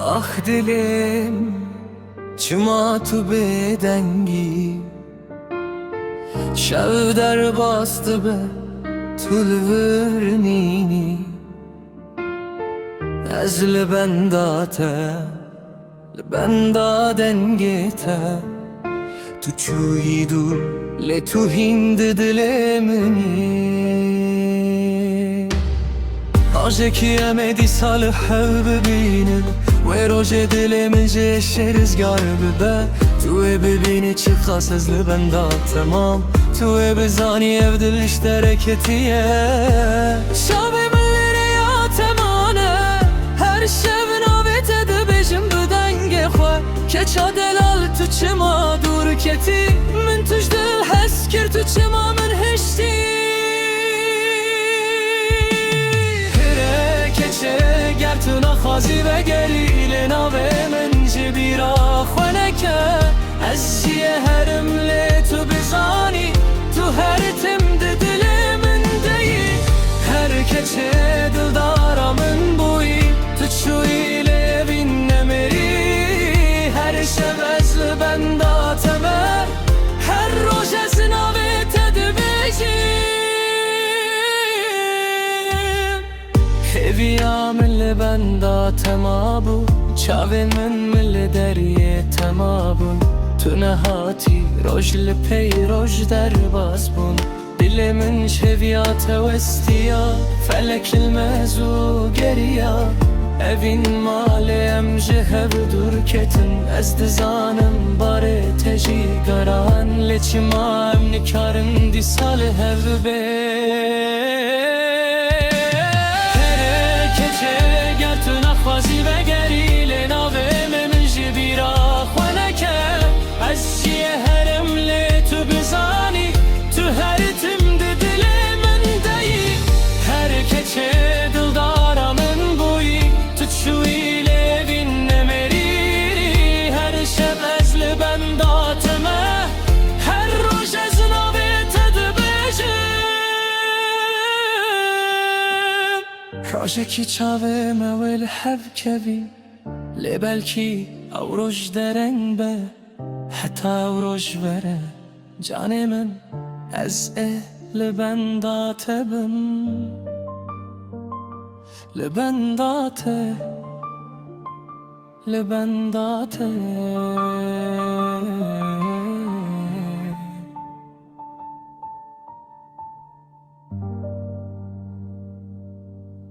Ah dilim çima tu bedengi şev der bastı be tulvernini ez li benda te li benda dengete tu çuyi dur le tu hindi dilemini Ajeki yemedi salih hev bibinin Ve roje dilemece şerizgar bibe Tu e bibini çıka sezli benda tamam Tu e bizani ev dil işte hareketiye Şabi millere ya temane Her şevin avet edibijim bu denge xwe Keça delal tu çima dur keti Min tuj dil heskir tu çima min hişti Gertuna xazi ve gelile nave min jibira xweneke Ez jiye herim le tu bizani Tu her timde dilimin deyi Her keçe dildara min buyi Tu çuyle evin nemeri Her şev ezli benda temer Her roj ez navet edibijim Eviyam li benda temabu Çavên min li deriyê temabun Tu nehati roj li pey roj derbas bûn Dilê min şeviya te westiya Felek li mezu geriya Evîn malê em ji hev dur ketin Ez dizanim barê te jî geran Lê çima em nikarin dîsa li hev bê Gertuna xwazi ve gerile nave min jibira xweneke Ez jiye herim le tu bizani Tu her timde dilê min deyi Her keçe dildara min bûyî Tu çûyî lê evîn nemeri Her şev ez li benda teme Her roj ez navê te dibêjim Rojekî çavê me wê li hev kevî Lê belkî ew roj dereng be Heta ew roj vere Canê min ez li benda te bim Li benda te Li benda te